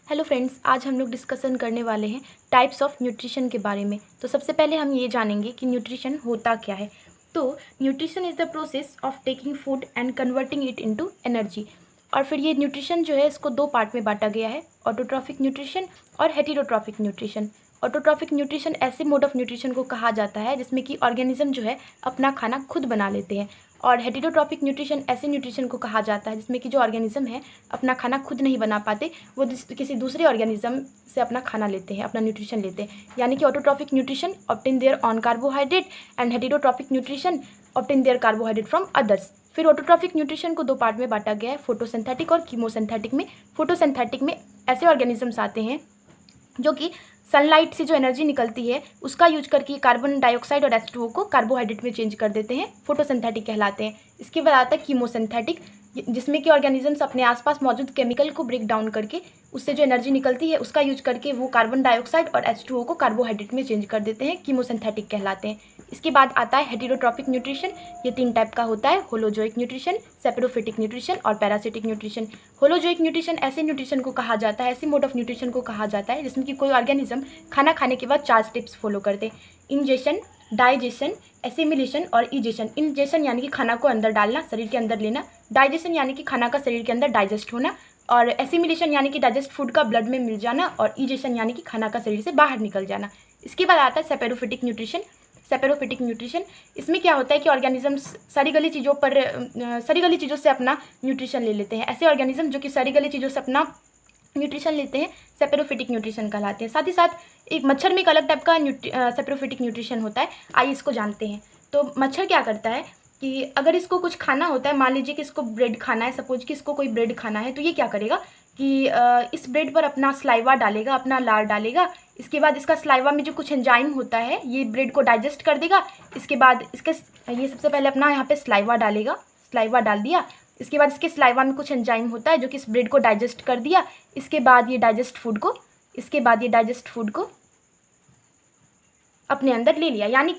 Hello friends, आज हम लोग डिस्कशन करने वाले हैं टाइप्स ऑफ न्यूट्रिशन के बारे में। तो सबसे पहले हम ये जानेंगे कि न्यूट्रिशन होता क्या है। तो nutrition is the process of taking food and converting it into energy. और फिर ये न्यूट्रिशन जो है इसको दो पार्ट में बांटा गया है, ऑटोट्रॉफिक न्यूट्रिशन और हेटेरोट्रॉफिक न्यूट्रिशन। ऑटोट्रॉफिक न्यूट्रिशन ऐसे मोड ऑफ न्यूट्रिशन को कहा जाता है जिसमें कि ऑर्गेनिज्म जो है अपना खाना खुद बना लेते हैं। और हेटेरोट्रॉफिक न्यूट्रिशन ऐसे न्यूट्रिशन को कहा जाता है जिसमें कि जो ऑर्गेनिज्म है अपना खाना खुद नहीं बना पाते, वो किसी दूसरे ऑर्गेनिज्म से अपना खाना लेते हैं, अपना न्यूट्रिशन लेते हैं। यानी कि autotrophic nutrition obtain their on carbohydrate and heterotrophic nutrition obtain their carbohydrate from others. फिर ऑटोट्रॉफिक न्यूट्रिशन को दो पार्ट में बांटा गया है, फोटोसिंथेटिक और कीमोसिंथेटिक में। फोटोसिंथेटिक में ऐसे ऑर्गेनिजम्स आते हैं जो कि सनलाइट से जो एनर्जी निकलती है उसका यूज करके कार्बन डाइऑक्साइड और H2O को कार्बोहाइड्रेट में चेंज कर देते हैं, फोटोसिंथेटिक कहलाते हैं। इसके बाद आता है कीमोसिंथेटिक, जिसमें कि ऑर्गेनिजम्स अपने आसपास मौजूद केमिकल को ब्रेक डाउन करके उससे जो एनर्जी निकलती है उसका यूज करके वो कार्बन डाइऑक्साइड और H2O को कार्बोहाइड्रेट में चेंज कर देते हैं, कीमोसिंथेटिक कहलाते हैं। इसके बाद आता है हेटेरोट्रॉपिक न्यूट्रिशन। ये तीन टाइप का होता है, होलोजोइक न्यूट्रिशन, सेपेरोफिटिक न्यूट्रिशन और पैरासिटिक न्यूट्रिशन। होलोजोइक न्यूट्रिशन ऐसे न्यूट्रिशन को कहा जाता है, ऐसे मोड ऑफ न्यूट्रिशन को कहा जाता है जिसमें कि कोई ऑर्गेनिज्म खाना खाने के बाद 4 स्टेप्स फॉलो करते हैं: इंजेशन, डाइजेशन, एसिमिलेशन और इजेशन। इंजेशन यानी कि खाना को अंदर डालना, शरीर के अंदर लेना। डाइजेशन यानी कि खाना का शरीर के अंदर डाइजेस्ट होना। और एसिमिलेशन यानी कि डाइजेस्ट फूड का ब्लड में मिल जाना। और इजेशन यानी कि खाना का शरीर से बाहर निकल जाना। इसके बाद आता है सेपेरोफिटिक न्यूट्रिशन। सेपेरोफिटिक न्यूट्रिशन, इसमें क्या होता है कि ऑर्गेनिजम्स सारी गली चीज़ों से अपना न्यूट्रिशन ले लेते हैं। ऐसे ऑर्गेनिज्म जो कि सारी गली चीज़ों से अपना न्यूट्रिशन लेते हैं सेपेरोफिटिक न्यूट्रिशन कहलाते हैं। साथ ही साथ एक मच्छर में एक अलग टाइप का सेपेरोफिटिक न्यूट्रिशन होता है, आइए इसको जानते हैं। तो मच्छर क्या करता है कि अगर इसको कुछ खाना होता है, मान लीजिए कि इसको ब्रेड खाना है, सपोज कि इसको कोई ब्रेड खाना है, तो ये क्या करेगा कि इस ब्रेड पर अपना स्लाइवा डालेगा, अपना लार डालेगा। इसके बाद इसका स्लाइवा में जो कुछ एंजाइम होता है ये ब्रेड को डाइजेस्ट कर देगा। इसके बाद ये सबसे पहले अपना यहाँ पे स्लाइवा डालेगा, स्लाइवा डाल दिया। इसके बाद इसके स्लाइवा में कुछ एंजाइम होता है जो कि इस ब्रेड को डाइजेस्ट कर दिया। इसके बाद ये डाइजेस्ट फूड को अपने अंदर ले लिया। यानी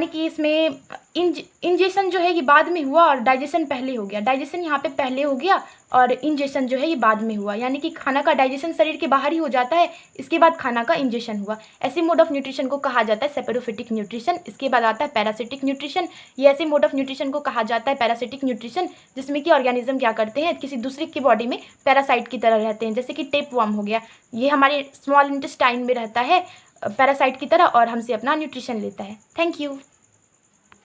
कि इसमें इंजेशन जो है ये बाद में हुआ और डाइजेशन पहले हो गया। डाइजेशन यहाँ पे पहले हो गया और इंजेशन जो है ये बाद में हुआ। यानी कि खाना का डाइजेशन शरीर के बाहर ही हो जाता है, इसके बाद खाना का इंजेशन हुआ। ऐसे मोड ऑफ न्यूट्रिशन को कहा जाता है सेपेरोफिटिक न्यूट्रिशन। इसके बाद आता है पैरासिटिक न्यूट्रिशन। ये ऐसे मोड ऑफ न्यूट्रिशन को कहा जाता है पैरासिटिक न्यूट्रिशन जिसमें कि ऑर्गेनिज्म क्या करते हैं, किसी दूसरे की बॉडी में पैरासाइट की तरह रहते हैं। जैसे कि टेपवर्म हो गया, ये हमारे स्मॉल इंटेस्टाइन में रहता है पैरासाइट की तरह और हमसे अपना न्यूट्रिशन लेता है। Thank you.